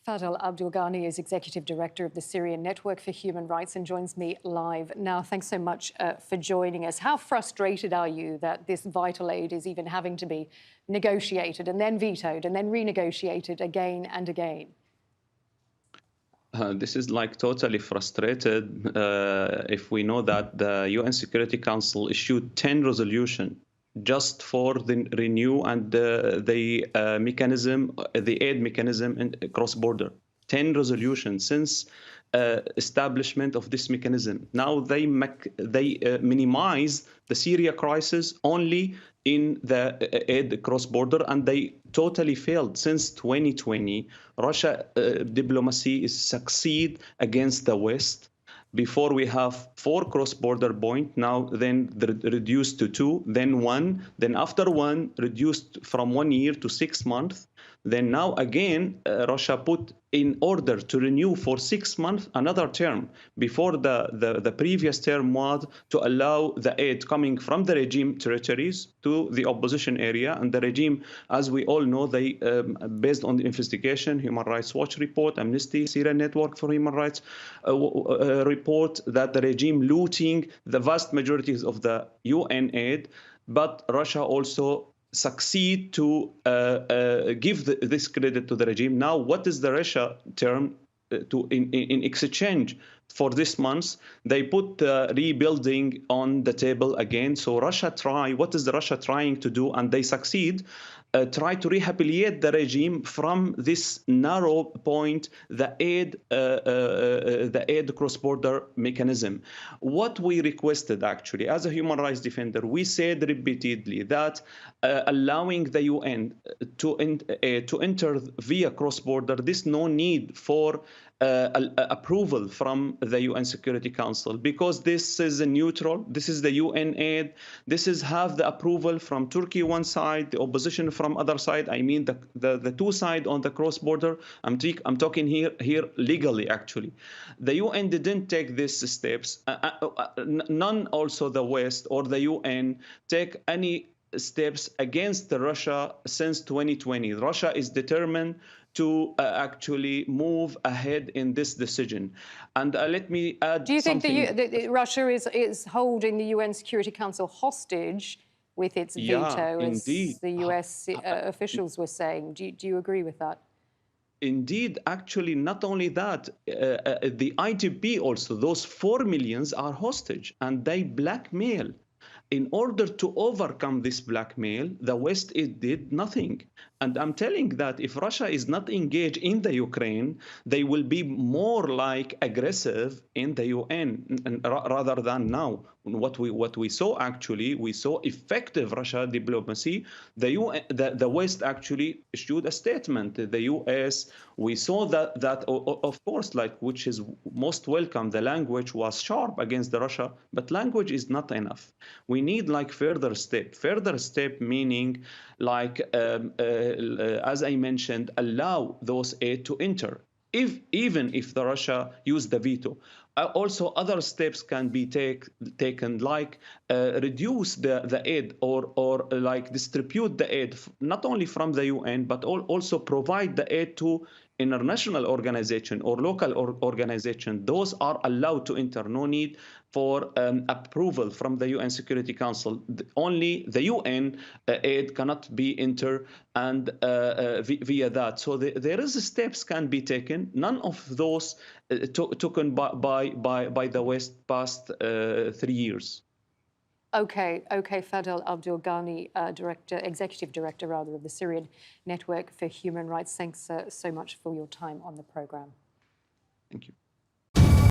Fadel Abdul Ghany is Executive Director of the Syrian Network for Human Rights and joins me live now. Thanks so much for joining us. How frustrated are you that this vital aid is even having to be negotiated and then vetoed and then renegotiated again and again? This is like totally frustrated if we know that the UN Security Council issued 10 resolutions just for the renew and the mechanism, the aid mechanism in cross-border. 10 resolutions since establishment of this mechanism. Now they minimize the Syria crisis only in the aid cross-border, and they totally failed. Since 2020, Russia diplomacy is succeed against the West. Before we have 4 cross-border points, now then reduced to 2, then 1, then after 1 reduced from 1 year to 6 months. Then now again, Russia put in order to renew for 6 months another term. Before the previous term was to allow the aid coming from the regime territories to the opposition area. And the regime, as we all know, they based on the investigation, Human Rights Watch report, Amnesty, Syrian Network for Human Rights report that the regime looting the vast majorities of the UN aid. But Russia also succeed to give this credit to the regime. Now, what is the Russia term in exchange for this month? They put rebuilding on the table again. So Russia what is the Russia trying to do? And they succeed. Try to rehabilitate the regime from this narrow point, the aid cross-border mechanism. What we requested, actually, as a human rights defender, we said repeatedly that allowing the UN to enter via cross-border, there's no need for approval from the UN Security Council, because this is a neutral, this is the UN aid, this is have the approval from Turkey one side, the opposition from other side. I mean the two side on the cross-border. I'm talking here legally, actually. The UN didn't take these steps. None also the West or the UN take any steps against Russia since 2020. Russia is determined to actually move ahead in this decision. And let me add something. Do you think that Russia is holding the UN Security Council hostage with its veto, as the US officials were saying? Do you agree with that? Indeed, actually, not only that, the IDP also, those 4 million are hostage, and they blackmail. In order to overcome this blackmail, the West did nothing. And I'm telling that if Russia is not engaged in the Ukraine, they will be more like aggressive in the UN rather than now. What we saw, actually, we saw effective Russia diplomacy. The West actually issued a statement. The US, we saw that of course, like, which is most welcome. The language was sharp against the Russia, but language is not enough. We need like further step meaning like as I mentioned, allow those aid to enter, even if the Russia used the veto. Also, other steps can be taken, like reduce the aid or like distribute the aid, not only from the UN, but also provide the aid to international organization or local organization. Those are allowed to enter. No need for approval from the UN Security Council. Only the UN aid cannot be entered and via that. So there is steps can be taken. None of those taken by the West past 3 years. Okay, Fadel Abdul Ghany, Executive Director of the Syrian Network for Human Rights. Thanks so much for your time on the program. Thank you.